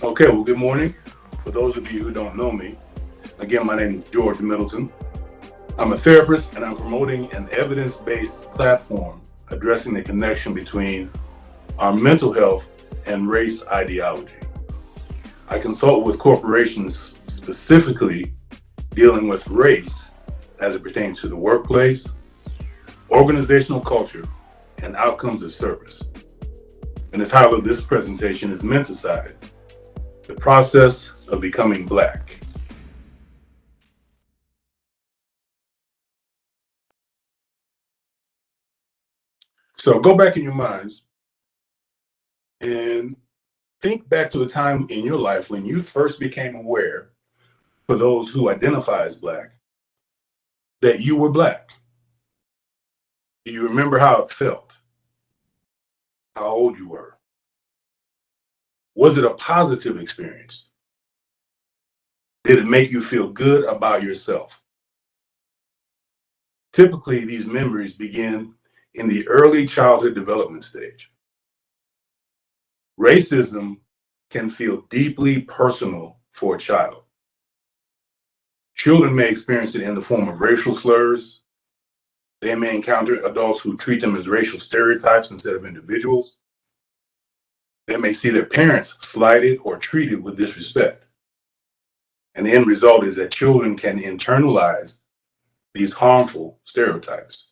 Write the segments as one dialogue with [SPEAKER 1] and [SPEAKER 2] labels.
[SPEAKER 1] Okay, well, good morning. For those of you who don't know me, again, my name is George Middleton. I'm a therapist and I'm promoting an evidence-based platform addressing the connection between our mental health and race ideology. I consult with corporations specifically dealing with race as it pertains to the workplace, organizational culture, and outcomes of service. And the title of this presentation is Mentacide, the process of becoming Black. So go back in your minds and think back to a time in your life when you first became aware, for those who identify as Black, that you were Black. Do you remember how it felt? How old you were? Was it a positive experience? Did it make you feel good about yourself? Typically, these memories begin in the early childhood development stage. Racism can feel deeply personal for a child. Children may experience it in the form of racial slurs. They may encounter adults who treat them as racial stereotypes instead of individuals. They may see their parents slighted or treated with disrespect. And the end result is that children can internalize these harmful stereotypes.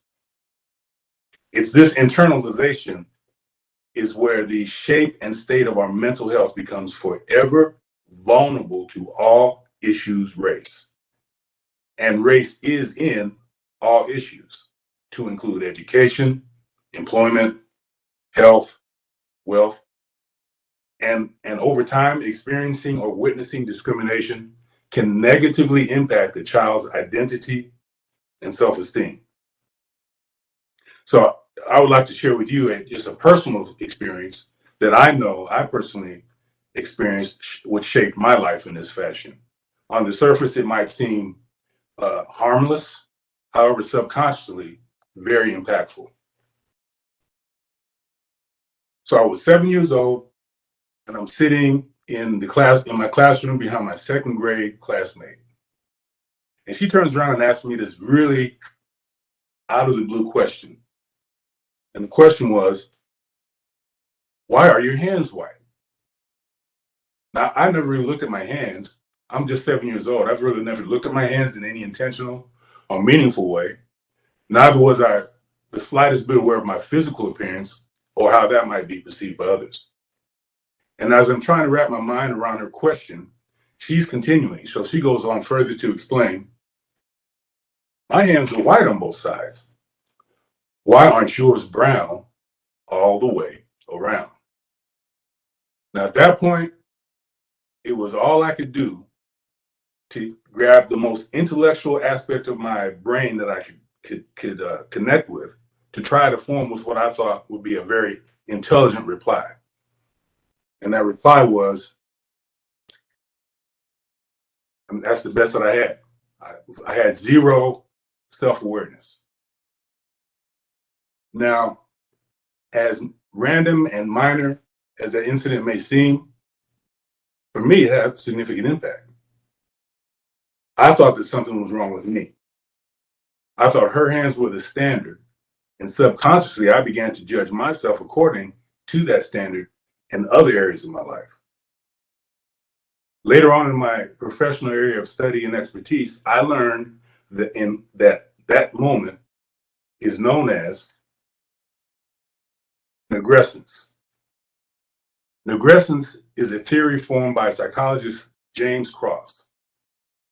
[SPEAKER 1] It's this internalization is where the shape and state of our mental health becomes forever vulnerable to all issues race. And race is in all issues, to include education, employment, health, wealth, and over time, experiencing or witnessing discrimination can negatively impact a child's identity and self-esteem. So I would like to share with you just a personal experience that I know I personally experienced, which shaped my life in this fashion. On the surface, it might seem harmless, however, subconsciously, very impactful. So I was 7 years old, and I'm sitting in my classroom behind my second grade classmate. And she turns around and asks me this really out of the blue question. And the question was, why are your hands white? Now, I never really looked at my hands. I'm just 7 years old. I've really never looked at my hands in any intentional or meaningful way. Neither was I the slightest bit aware of my physical appearance or how that might be perceived by others. And as I'm trying to wrap my mind around her question, she's continuing. So she goes on further to explain, my hands are white on both sides. Why aren't yours brown all the way around? Now, at that point, it was all I could do to grab the most intellectual aspect of my brain that I could connect with to try to form with what I thought would be a very intelligent reply. And that reply was, and that's the best that I had. I had zero self-awareness. Now, as random and minor as that incident may seem, for me, it had a significant impact. I thought that something was wrong with me. I thought her hands were the standard, and subconsciously, I began to judge myself according to that standard in other areas of my life. Later on in my professional area of study and expertise, I learned that that moment is known as negrescence. Negrescence is a theory formed by psychologist James Cross.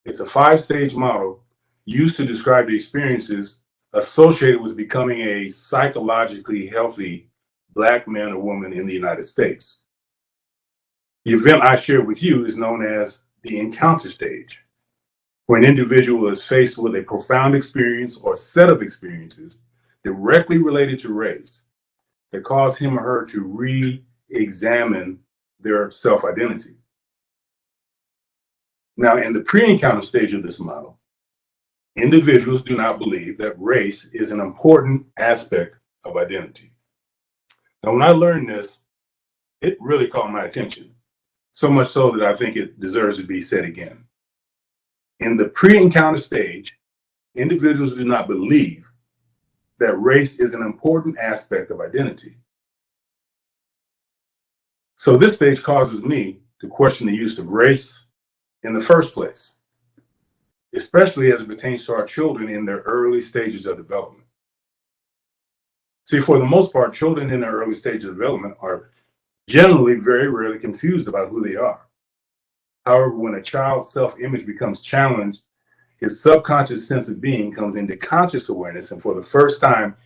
[SPEAKER 1] It's a 5-stage model used to describe the experiences associated with becoming a psychologically healthy Black man or woman in the United States. The event I share with you is known as the encounter stage, where an individual is faced with a profound experience or set of experiences directly related to race that cause him or her to re-examine their self-identity. Now, in the pre-encounter stage of this model, individuals do not believe that race is an important aspect of identity. Now, when I learned this, it really caught my attention. so much so that I think it deserves to be said again. In the pre-encounter stage, individuals do not believe that race is an important aspect of identity. So this stage causes me to question the use of race in the first place, especially as it pertains to our children in their early stages of development. See, for the most part, children in their early stages of development are generally very rarely confused about who they are. However, when a child's self-image becomes challenged, his subconscious sense of being comes into conscious awareness, and for the first time,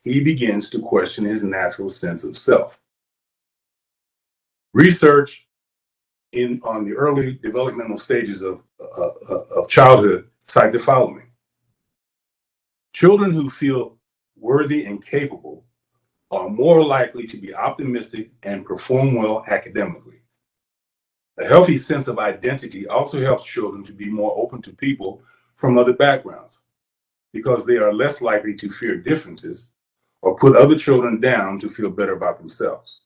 [SPEAKER 1] he begins to question his natural sense of self. Research on the early developmental stages of childhood cite the following. Children who feel worthy and capable are more likely to be optimistic and perform well academically. A healthy sense of identity also helps children to be more open to people from other backgrounds because they are less likely to fear differences or put other children down to feel better about themselves.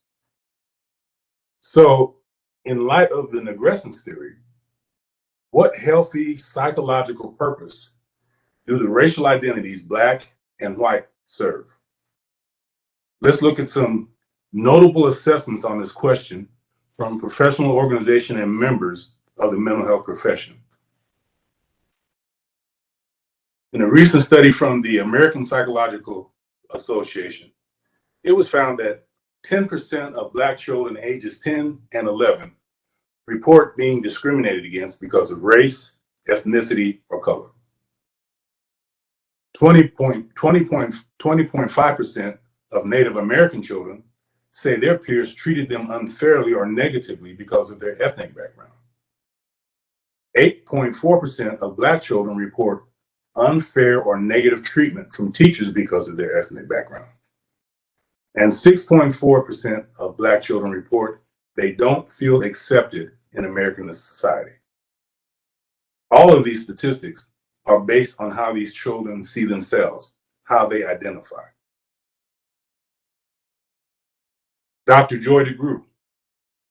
[SPEAKER 1] So, in light of the negrescence theory, what healthy psychological purpose do the racial identities Black and white serve? Let's look at some notable assessments on this question from professional organization and members of the mental health profession. In a recent study from the American Psychological Association, it was found that 10% of Black children ages 10 and 11 report being discriminated against because of race, ethnicity, or color. 20.5% of Native American children say their peers treated them unfairly or negatively because of their ethnic background. 8.4% of Black children report unfair or negative treatment from teachers because of their ethnic background. And 6.4% of Black children report they don't feel accepted in American society. All of these statistics are based on how these children see themselves, how they identify. Dr. Joy DeGruy,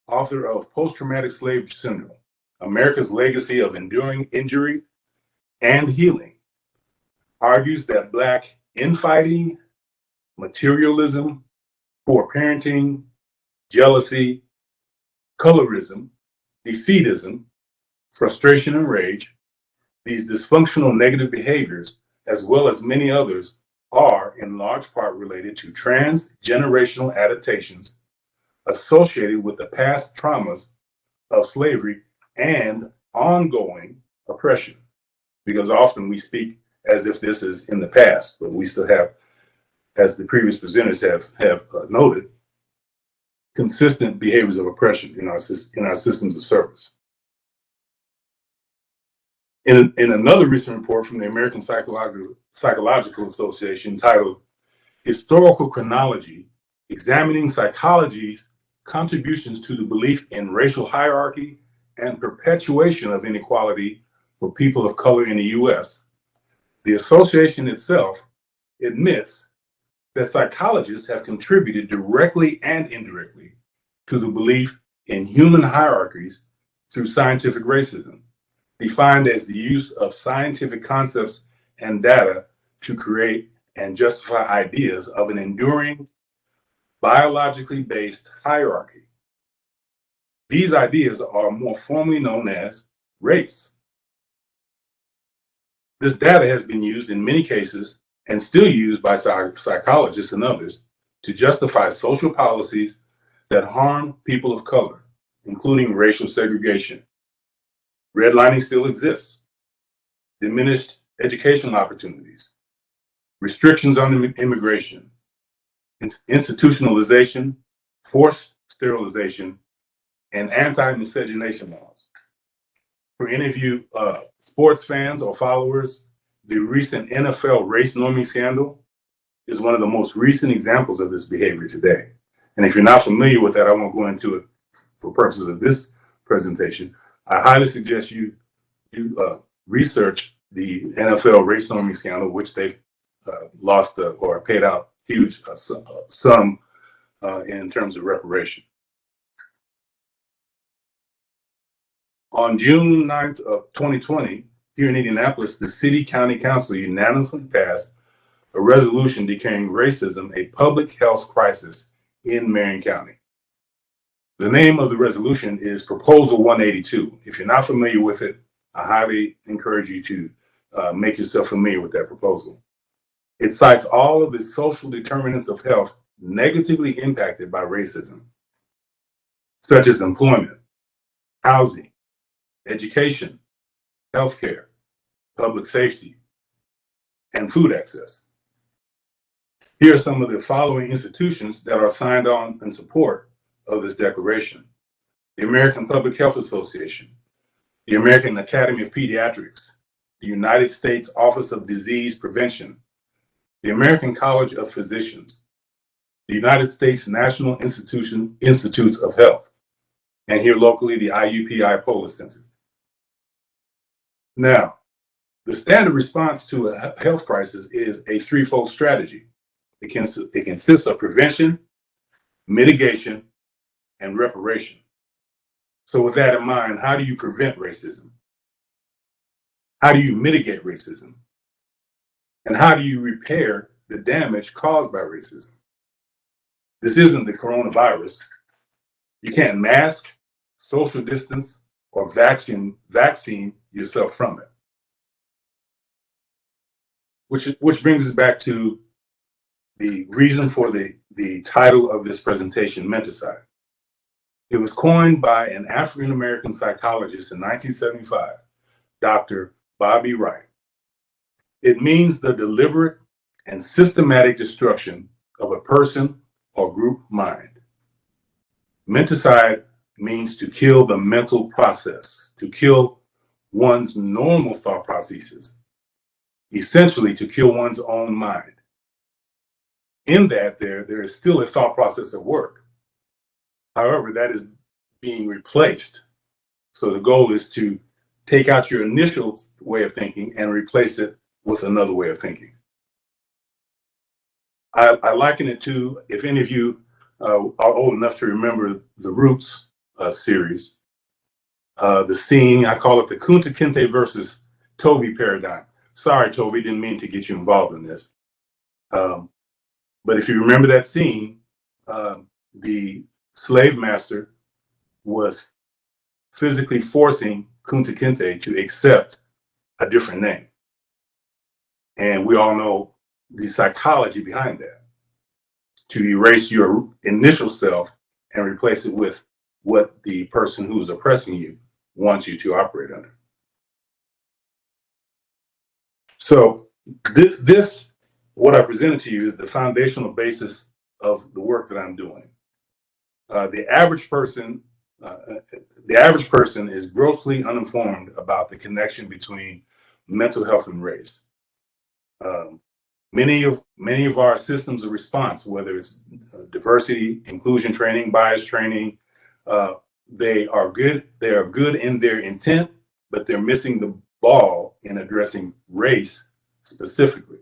[SPEAKER 1] author of Post-Traumatic Slave Syndrome, America's Legacy of Enduring Injury and Healing, argues that Black infighting, materialism, poor parenting, jealousy, colorism, defeatism, frustration and rage, these dysfunctional negative behaviors, as well as many others, are in large part related to transgenerational adaptations associated with the past traumas of slavery and ongoing oppression. Because often we speak as if this is in the past, but we still have, as the previous presenters have noted, consistent behaviors of oppression in our systems of service. In another recent report from the American Psychological Association titled Historical Chronology, Examining Psychology's Contributions to the Belief in Racial Hierarchy and Perpetuation of Inequality for People of Color in the U.S., the association itself admits that psychologists have contributed directly and indirectly to the belief in human hierarchies through scientific racism, defined as the use of scientific concepts and data to create and justify ideas of an enduring, biologically based hierarchy. These ideas are more formally known as race. This data has been used in many cases and still used by psychologists and others to justify social policies that harm people of color, including racial segregation. Redlining still exists, diminished educational opportunities, restrictions on immigration, institutionalization, forced sterilization, and anti-miscegenation laws. For any of you sports fans or followers, the recent NFL race norming scandal is one of the most recent examples of this behavior today. And if you're not familiar with that, I won't go into it for purposes of this presentation. I highly suggest you research the NFL race norming scandal, which they've lost or paid out huge sum in terms of reparation. On June 9th of 2020, here in Indianapolis, the City County Council unanimously passed a resolution declaring racism a public health crisis in Marion County. The name of the resolution is Proposal 182. If you're not familiar with it, I highly encourage you to make yourself familiar with that proposal. It cites all of the social determinants of health negatively impacted by racism, such as employment, housing, education, healthcare, public safety, and food access. Here are some of the following institutions that are signed on in support of this declaration: the American Public Health Association, the American Academy of Pediatrics, the United States Office of Disease Prevention, the American College of Physicians, the United States National Institutes of Health, and here locally, the IUPI Polis Center. Now, the standard response to a health crisis is a threefold strategy. It consists of prevention, mitigation, and reparation. So with that in mind, how do you prevent racism? How do you mitigate racism? And how do you repair the damage caused by racism? This isn't the coronavirus. You can't mask, social distance, or vaccine yourself from it. Which brings us back to the reason for the title of this presentation, Mentacide. It was coined by an African-American psychologist in 1975, Dr. Bobby Wright. It means the deliberate and systematic destruction of a person or group mind. Mentacide means to kill the mental process, to kill one's normal thought processes, essentially to kill one's own mind. In that, there is still a thought process at work. However, that is being replaced. So the goal is to take out your initial way of thinking and replace it with another way of thinking. I liken it to, if any of you are old enough to remember the Roots series, the scene, I call it the Kunta Kinte versus Toby paradigm. Sorry, Toby, didn't mean to get you involved in this. But if you remember that scene, the slave master was physically forcing Kunta Kinte to accept a different name. And we all know the psychology behind that, to erase your initial self and replace it with what the person who is oppressing you wants you to operate under. So this, what I presented to you, is the foundational basis of the work that I'm doing. The average person is grossly uninformed about the connection between mental health and race. Many of our systems of response, whether it's diversity, inclusion training, bias training, they are good in their intent, but they're missing the ball in addressing race specifically.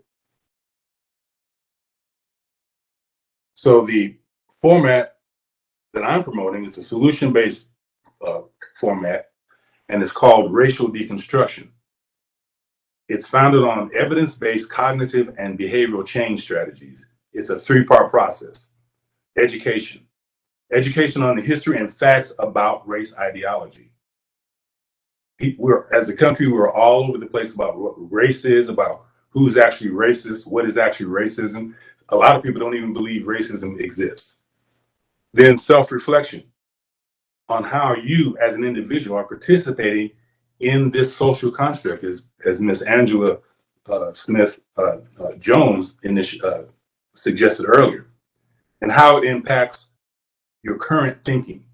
[SPEAKER 1] So the format that I'm promoting is a solution-based format, and it's called Racial Deconstruction. It's founded on evidence-based cognitive and behavioral change strategies. It's a three-part process. Education on the history and facts about race ideology. As a country, we're all over the place about what race is, about who's actually racist, what is actually racism. A lot of people don't even believe racism exists. Then self-reflection on how you as an individual are participating in this social construct, as Miss Angela Smith Jones suggested earlier, and how it impacts your current thinking,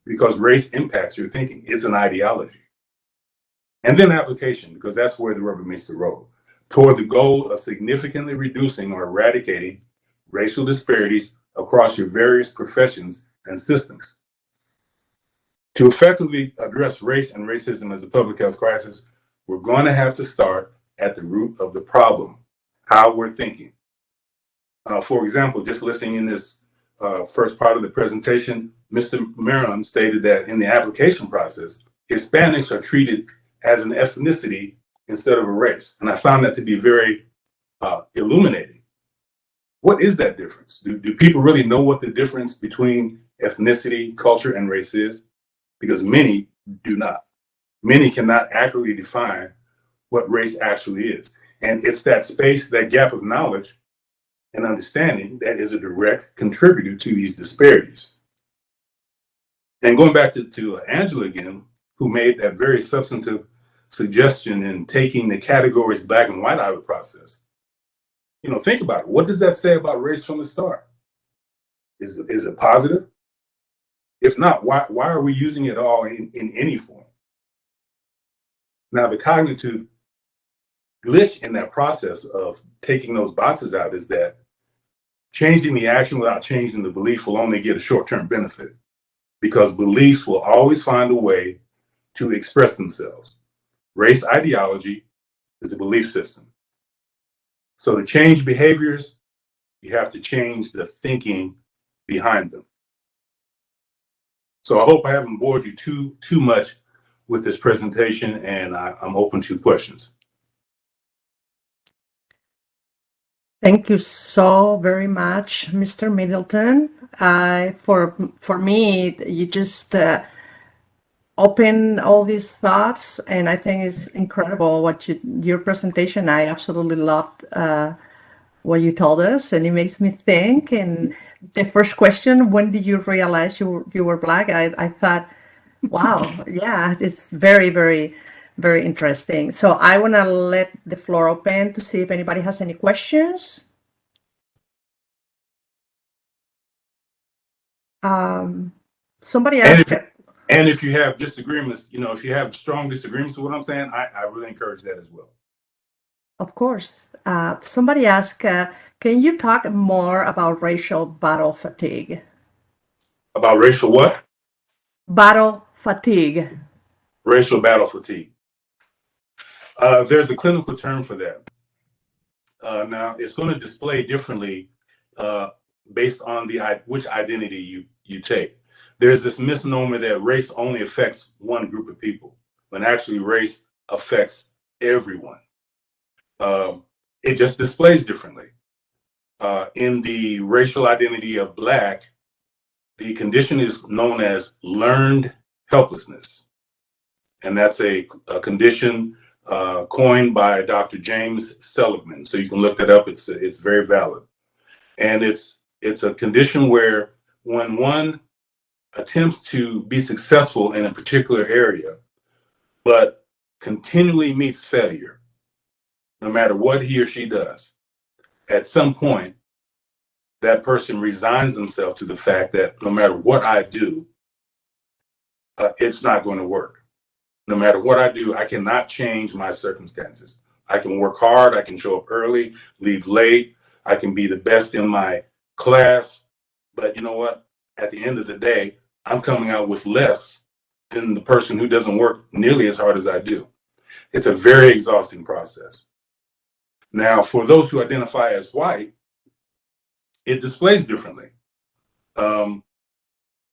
[SPEAKER 1] because race impacts your thinking. It's an ideology. And then application, because that's where the rubber meets the road, toward the goal of significantly reducing or eradicating racial disparities across your various professions and systems. To effectively address race and racism as a public health crisis, we're going to have to start at the root of the problem, how we're thinking. For example, just listening in this first part of the presentation, Mr. Maron stated that in the application process, Hispanics are treated as an ethnicity instead of a race. And I found that to be very illuminating. What is that difference? Do people really know what the difference between ethnicity, culture, and race is? Because many do not. Many cannot accurately define what race actually is. And it's that space, that gap of knowledge and understanding that is a direct contributor to these disparities. And going back to Angela again, who made that very substantive suggestion in taking the categories black and white out of the process. You know, think about it. What does that say about race from the start? Is it positive? If not, why are we using it all in any form? Now, the cognitive glitch in that process of taking those boxes out is that changing the action without changing the belief will only get a short-term benefit, because beliefs will always find a way to express themselves. Race ideology is a belief system. So to change behaviors, you have to change the thinking behind them. So I hope I haven't bored you too much with this presentation, and I'm open to questions.
[SPEAKER 2] Thank you so very much, Mr. Middleton. For me, you just open all these thoughts, and I think it's incredible what your presentation. I absolutely loved what you told us, and it makes me think. And the first question, when did you realize you were Black? I thought, wow, yeah, it's very, very, very interesting. So I want to let the floor open to see if anybody has any questions. Somebody asked.
[SPEAKER 1] And if you have disagreements, you know, if you have strong disagreements with what I'm saying, I really encourage that as well.
[SPEAKER 2] Of course. Somebody asked, can you talk more about racial battle fatigue?
[SPEAKER 1] About racial what?
[SPEAKER 2] Battle fatigue.
[SPEAKER 1] Racial battle fatigue. There's a clinical term for that. Now, it's going to display differently based on which identity you take. There's this misnomer that race only affects one group of people, when actually race affects everyone. It just displays differently. In the racial identity of Black, the condition is known as learned helplessness. And that's a condition coined by Dr. James Seligman. So you can look that up. It's very valid. And it's a condition where when one attempts to be successful in a particular area, but continually meets failure, no matter what he or she does, at some point, that person resigns themselves to the fact that no matter what I do, it's not going to work. No matter what I do, I cannot change my circumstances. I can work hard, I can show up early, leave late, I can be the best in my class, but you know what? At the end of the day, I'm coming out with less than the person who doesn't work nearly as hard as I do. It's a very exhausting process. Now, for those who identify as white, it displays differently.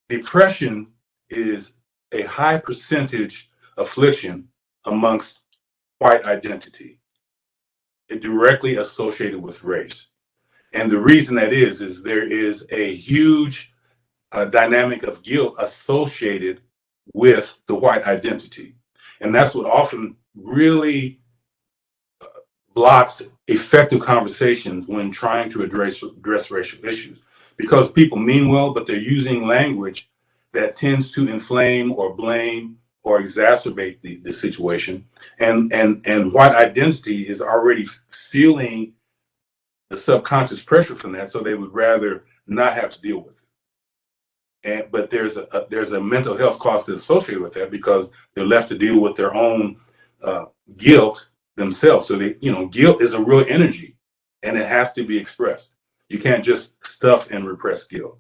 [SPEAKER 1] Depression is a high percentage affliction amongst white identity. It directly associated with race. And the reason that is there is a huge dynamic of guilt associated with the white identity. And that's what often really blocks effective conversations when trying to address racial issues, because people mean well, but they're using language that tends to inflame or blame or exacerbate the situation. And white identity is already feeling the subconscious pressure from that, so they would rather not have to deal with it. But there's a mental health cost associated with that, because they're left to deal with their own guilt themselves. So guilt is a real energy, and it has to be expressed. You can't just stuff and repress guilt.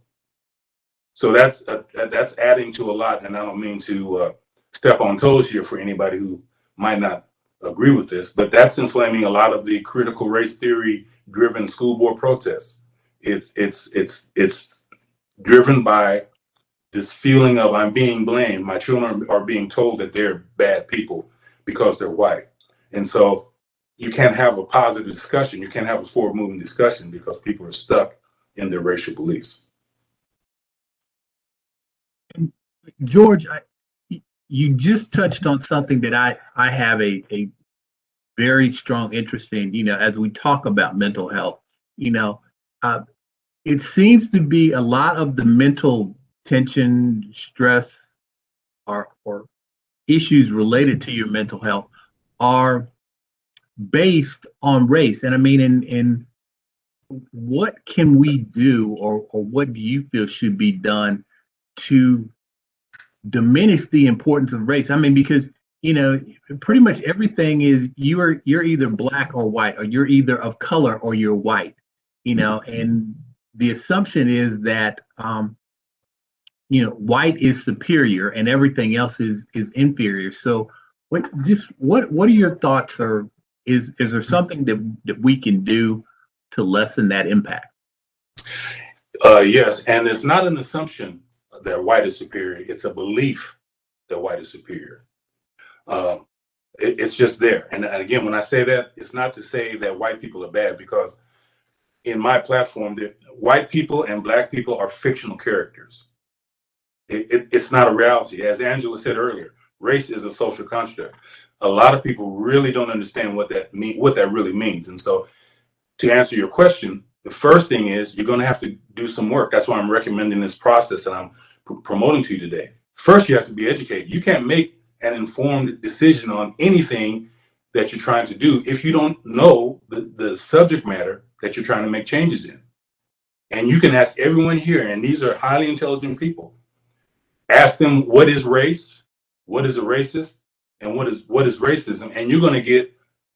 [SPEAKER 1] So that's adding to a lot, and I don't mean to step on toes here for anybody who might not agree with this, but that's inflaming a lot of the critical race theory driven school board protests. It's driven by this feeling of I'm being blamed. My children are being told that they're bad people because they're white. And so you can't have a positive discussion. You can't have a forward moving discussion because people are stuck in their racial beliefs.
[SPEAKER 3] George, you just touched on something that I have a very strong interest in, as we talk about mental health. It seems to be a lot of the mental tension, stress, or issues related to your mental health are based on race. And I mean, in what can we do, or what do you feel should be done to diminish the importance of race? I mean, because pretty much everything is you're either black or white, or you're either of color or you're white, and the assumption is that white is superior and everything else is inferior. So what are your thoughts, or is there something that we can do to lessen that impact?
[SPEAKER 1] Yes, and it's not an assumption that white is superior. It's a belief that white is superior. It's just there. And again, when I say that, it's not to say that white people are bad, because in my platform, white people and black people are fictional characters. It's not a reality. As Angela said earlier, race is a social construct. A lot of people really don't understand what that really means. And so, to answer your question, the first thing is you're going to have to do some work. That's why I'm recommending this process that I'm promoting to you today. First, you have to be educated. You can't make an informed decision on anything that you're trying to do if you don't know the subject matter that you're trying to make changes in. And you can ask everyone here, and these are highly intelligent people. Ask them, what is race? What is a racist? And what is racism? And you're going to get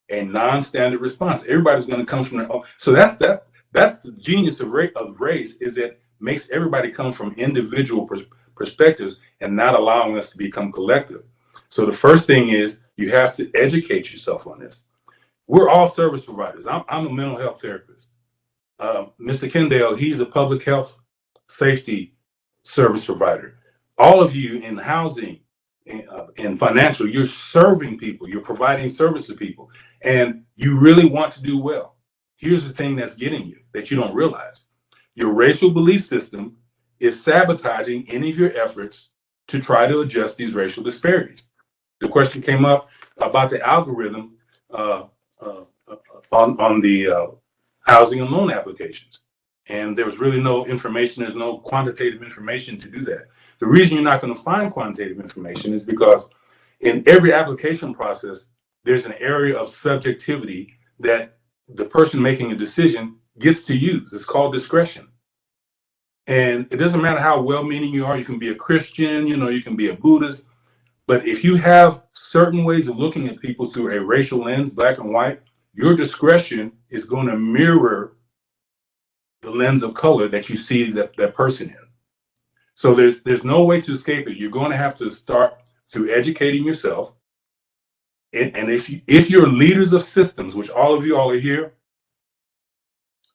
[SPEAKER 1] a non-standard response. Everybody's going to come from their own. So that's the genius of race, is it makes everybody come from individual perspectives and not allowing us to become collective. So the first thing is you have to educate yourself on this. We're all service providers. I'm a mental health therapist. Mr. Kendall, he's a public health safety service provider. All of you in housing, in financial, you're serving people, you're providing service to people, and you really want to do well. Here's the thing that's getting you that you don't realize. Your racial belief system is sabotaging any of your efforts to try to adjust these racial disparities. The question came up about the algorithm on the housing and loan applications. And there was really no information, there's no quantitative information to do that. The reason you're not going to find quantitative information is because in every application process, there's an area of subjectivity that the person making a decision gets to use. It's called discretion. And it doesn't matter how well-meaning you are. You can be a Christian, you can be a Buddhist. But if you have certain ways of looking at people through a racial lens, black and white, your discretion is going to mirror the lens of color that you see that person in. So there's no way to escape it. You're going to have to start through educating yourself. And if you're leaders of systems, which all of you all are here,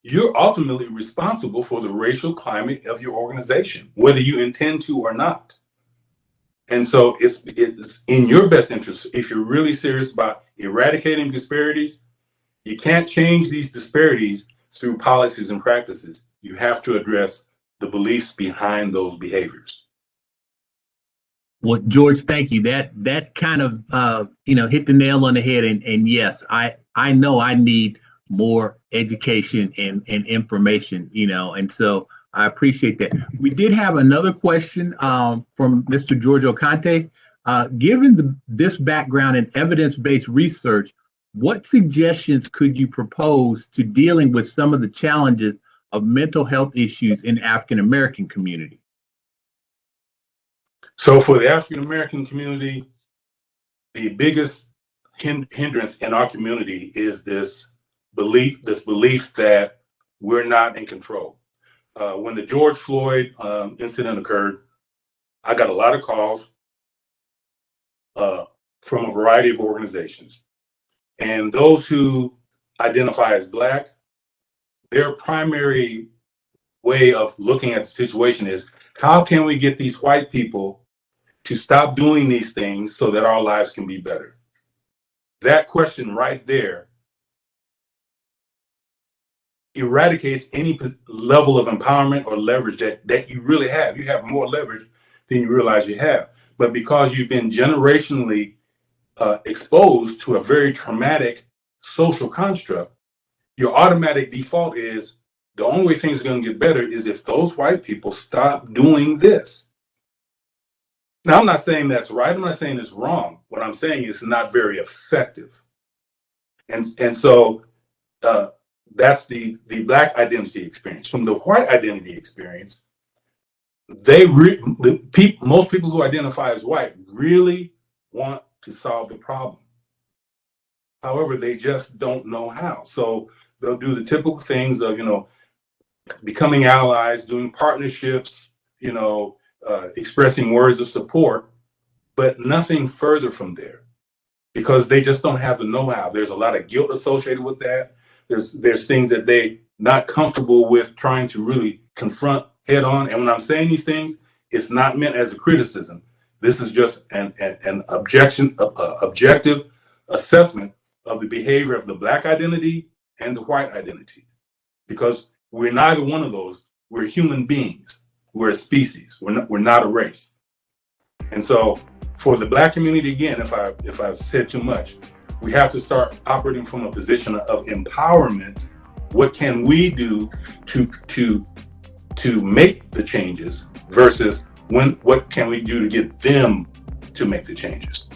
[SPEAKER 1] you're ultimately responsible for the racial climate of your organization, whether you intend to or not. And so it's in your best interest, if you're really serious about eradicating disparities. You can't change these disparities through policies and practices. You have to address the beliefs behind those behaviors.
[SPEAKER 3] Well, George, thank you. That kind of hit the nail on the head. And yes, I know I need more education and information, and so I appreciate that. We did have another question from Mr. George Oconte. Given this background in evidence-based research, what suggestions could you propose to dealing with some of the challenges of mental health issues in the African American community?
[SPEAKER 1] So for the African American community, the biggest hindrance in our community is this belief that we're not in control. When the George Floyd incident occurred, I got a lot of calls from a variety of organizations. And those who identify as Black, their primary way of looking at the situation is, How can we get these white people to stop doing these things so that our lives can be better? That question right there eradicates any level of empowerment or leverage that you really have. You have more leverage than you realize you have. But because you've been generationally exposed to a very traumatic social construct, your automatic default is the only way things are going to get better is if those white people stop doing this. Now, I'm not saying that's right. I'm not saying it's wrong. What I'm saying is not very effective. And so that's the Black identity experience. From the white identity experience, most people who identify as white really want to solve the problem. However, they just don't know how. So they'll do the typical things of, becoming allies, doing partnerships, expressing words of support, but nothing further from there because they just don't have the know-how. There's a lot of guilt associated with that. There's things that they're not comfortable with trying to really confront head on. And when I'm saying these things, it's not meant as a criticism. This is just an objective assessment of the behavior of the Black identity and the white identity, because we're neither one of those. We're human beings. We're a species. We're not a race. And so for the Black community, again, if I've said too much, we have to start operating from a position of empowerment. What can we do to make the changes versus what can we do to get them to make the changes?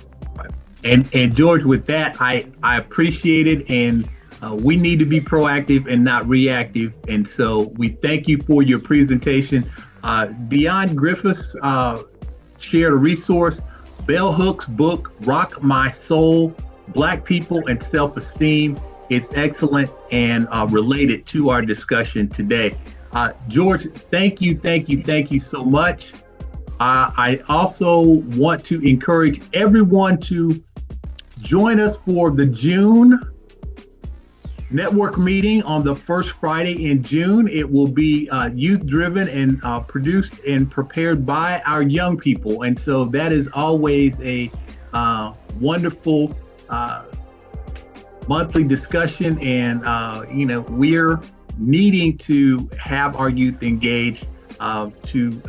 [SPEAKER 3] And George, with that, I appreciate it, and we need to be proactive and not reactive. And so we thank you for your presentation. Dion Griffiths shared a resource, Bell Hook's book, Rock My Soul, Black People and Self-Esteem. It's excellent and related to our discussion today. George, thank you so much. I also want to encourage everyone to join us for the June network meeting on the first Friday in June. It will be youth driven and produced and prepared by our young people. And so that is always a wonderful monthly discussion. And, we're needing to have our youth engaged to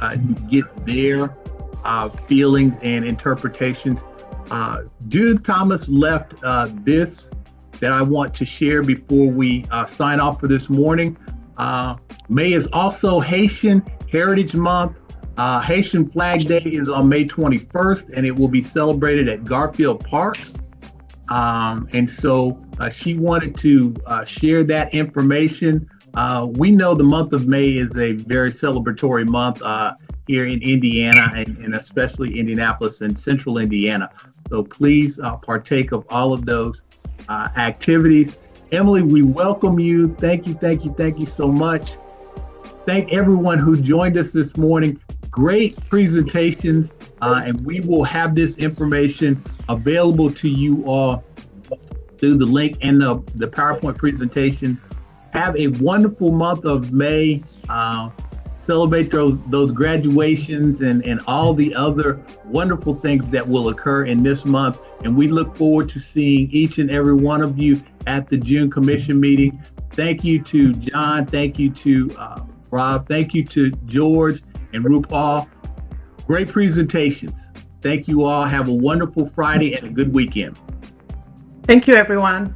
[SPEAKER 3] get their feelings and interpretations. Judith Thomas left this that I want to share before we sign off for this morning. May is also Haitian Heritage Month. Haitian Flag Day is on May 21st, and it will be celebrated at Garfield Park. And so she wanted to share that information. We know the month of May is a very celebratory month here in Indiana, and especially Indianapolis and Central Indiana. So please partake of all of those activities. Emily, we welcome you. Thank you so much. Thank everyone who joined us this morning. Great presentations, and we will have this information available to you all through the link and the PowerPoint presentation. Have a wonderful month of May. Celebrate those graduations and all the other wonderful things that will occur in this month. And we look forward to seeing each and every one of you at the June Commission meeting. Thank you to John. Thank you to Rob. Thank you to George and RuPaul. Great presentations. Thank you all. Have a wonderful Friday and a good weekend.
[SPEAKER 2] Thank you, everyone.